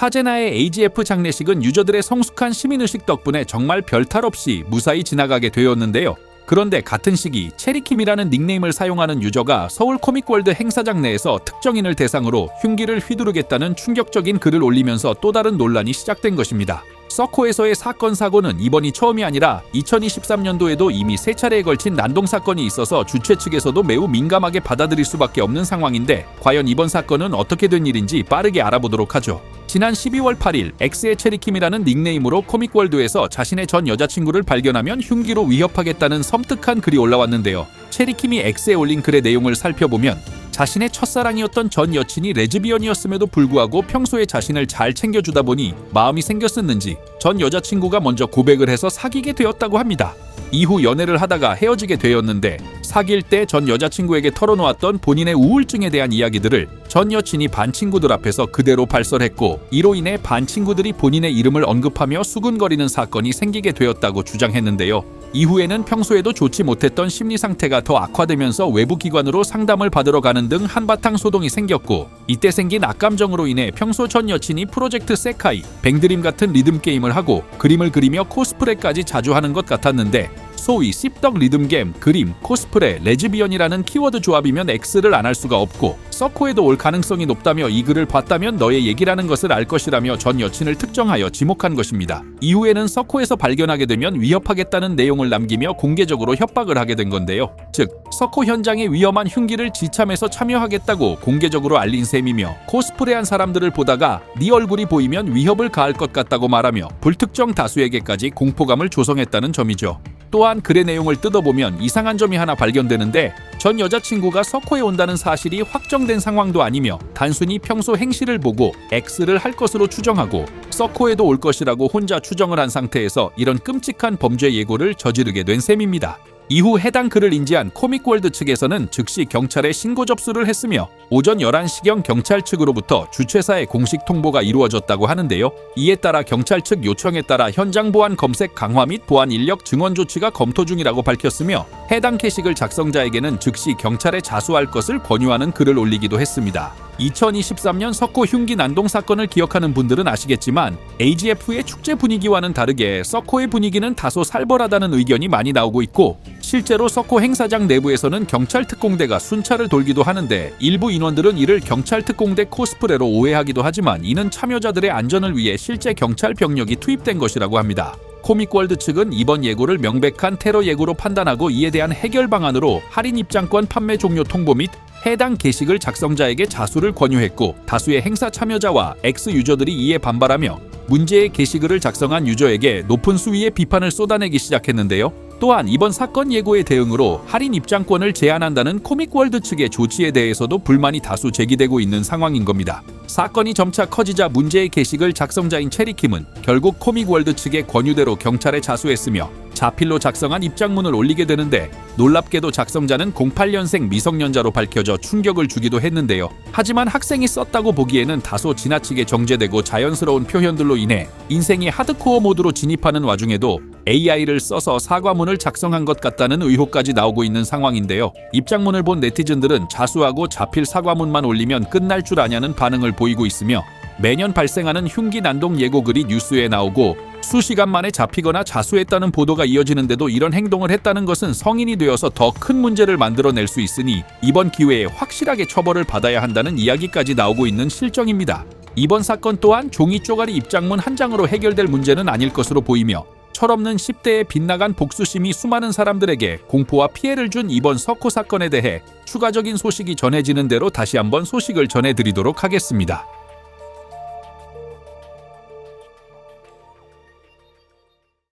카제나의 AGF 장례식은 유저들의 성숙한 시민의식 덕분에 정말 별탈 없이 무사히 지나가게 되었는데요. 그런데 같은 시기 체리킴이라는 닉네임을 사용하는 유저가 서울 코믹월드 행사장 내에서 특정인을 대상으로 흉기를 휘두르겠다는 충격적인 글을 올리면서 또 다른 논란이 시작된 것입니다. 서코에서의 사건 사고는 이번이 처음이 아니라 2023년도에도 이미 3차례에 걸친 난동 사건이 있어서 주최 측에서도 매우 민감하게 받아들일 수밖에 없는 상황인데 과연 이번 사건은 어떻게 된 일인지 빠르게 알아보도록 하죠. 지난 12월 8일 엑스의 체리킴이라는 닉네임으로 코믹월드에서 자신의 전 여자친구를 발견하면 흉기로 위협하겠다는 섬뜩한 글이 올라왔는데요. 체리킴이 엑스에 올린 글의 내용을 살펴보면 자신의 첫사랑이었던 전 여친이 레즈비언이었음에도 불구하고 평소에 자신을 잘 챙겨주다 보니 마음이 생겼었는지 전 여자친구가 먼저 고백을 해서 사귀게 되었다고 합니다. 이후 연애를 하다가 헤어지게 되었는데 사귈 때 전 여자친구에게 털어놓았던 본인의 우울증에 대한 이야기들을 전 여친이 반 친구들 앞에서 그대로 발설했고 이로 인해 반 친구들이 본인의 이름을 언급하며 수군거리는 사건이 생기게 되었다고 주장했는데요. 이후에는 평소에도 좋지 못했던 심리 상태가 더 악화되면서 외부 기관으로 상담을 받으러 가는 등 한바탕 소동이 생겼고 이때 생긴 악감정으로 인해 평소 전 여친이 프로젝트 세카이, 뱅드림 같은 리듬 게임을 하고 그림을 그리며 코스프레까지 자주 하는 것 같았는데 소위 씹덕 리듬게임, 그림, 코스프레, 레즈비언이라는 키워드 조합이면 X를 안 할 수가 없고 서코에도 올 가능성이 높다며 이 글을 봤다면 너의 얘기라는 것을 알 것이라며 전 여친을 특정하여 지목한 것입니다. 이후에는 서코에서 발견하게 되면 위협하겠다는 내용을 남기며 공개적으로 협박을 하게 된 건데요. 즉 서코 현장에 위험한 흉기를 지참해서 참여하겠다고 공개적으로 알린 셈이며 코스프레한 사람들을 보다가 네 얼굴이 보이면 위협을 가할 것 같다고 말하며 불특정 다수에게까지 공포감을 조성했다는 점이죠. 또한 글의 내용을 뜯어보면 이상한 점이 하나 발견되는데 전 여자친구가 서코에 온다는 사실이 확정된 상황도 아니며 단순히 평소 행실을 보고 X를 할 것으로 추정하고 서코에도 올 것이라고 혼자 추정을 한 상태에서 이런 끔찍한 범죄 예고를 저지르게 된 셈입니다. 이후 해당 글을 인지한 코믹월드 측에서는 즉시 경찰에 신고 접수를 했으며 오전 11시경 경찰 측으로부터 주최사에 공식 통보가 이루어졌다고 하는데요. 이에 따라 경찰 측 요청에 따라 현장 보안 검색 강화 및 보안 인력 증원 조치가 검토 중이라고 밝혔으며 해당 게시글 작성자에게는 즉시 경찰에 자수할 것을 권유하는 글을 올리기도 했습니다. 2023년 서코 흉기 난동 사건을 기억하는 분들은 아시겠지만 AGF의 축제 분위기와는 다르게 서코의 분위기는 다소 살벌하다는 의견이 많이 나오고 있고 실제로 서코 행사장 내부에서는 경찰 특공대가 순찰을 돌기도 하는데 일부 인원들은 이를 경찰 특공대 코스프레로 오해하기도 하지만 이는 참여자들의 안전을 위해 실제 경찰 병력이 투입된 것이라고 합니다. 코믹월드 측은 이번 예고를 명백한 테러 예고로 판단하고 이에 대한 해결 방안으로 할인 입장권 판매 종료 통보 및 해당 게시글 작성자에게 자수를 권유했고 다수의 행사 참여자와 X 유저들이 이에 반발하며 문제의 게시글을 작성한 유저에게 높은 수위의 비판을 쏟아내기 시작했는데요. 또한 이번 사건 예고의 대응으로 할인 입장권을 제한한다는 코믹월드 측의 조치에 대해서도 불만이 다수 제기되고 있는 상황인 겁니다. 사건이 점차 커지자 문제의 게시글 작성자인 체리킴은 결국 코믹월드 측의 권유대로 경찰에 자수했으며 자필로 작성한 입장문을 올리게 되는데 놀랍게도 작성자는 08년생 미성년자로 밝혀져 충격을 주기도 했는데요. 하지만 학생이 썼다고 보기에는 다소 지나치게 정제되고 자연스러운 표현들로 인해 인생이 하드코어 모드로 진입하는 와중에도 AI를 써서 사과문을 작성한 것 같다는 의혹까지 나오고 있는 상황인데요. 입장문을 본 네티즌들은 자수하고 자필 사과문만 올리면 끝날 줄 아냐는 반응을 보이고 있으며 매년 발생하는 흉기 난동 예고글이 뉴스에 나오고 수시간 만에 잡히거나 자수했다는 보도가 이어지는데도 이런 행동을 했다는 것은 성인이 되어서 더 큰 문제를 만들어낼 수 있으니 이번 기회에 확실하게 처벌을 받아야 한다는 이야기까지 나오고 있는 실정입니다. 이번 사건 또한 종이 쪼가리 입장문 한 장으로 해결될 문제는 아닐 것으로 보이며 철없는 10대의 빗나간 복수심이 수많은 사람들에게 공포와 피해를 준 이번 서코 사건에 대해 추가적인 소식이 전해지는 대로 다시 한번 소식을 전해드리도록 하겠습니다.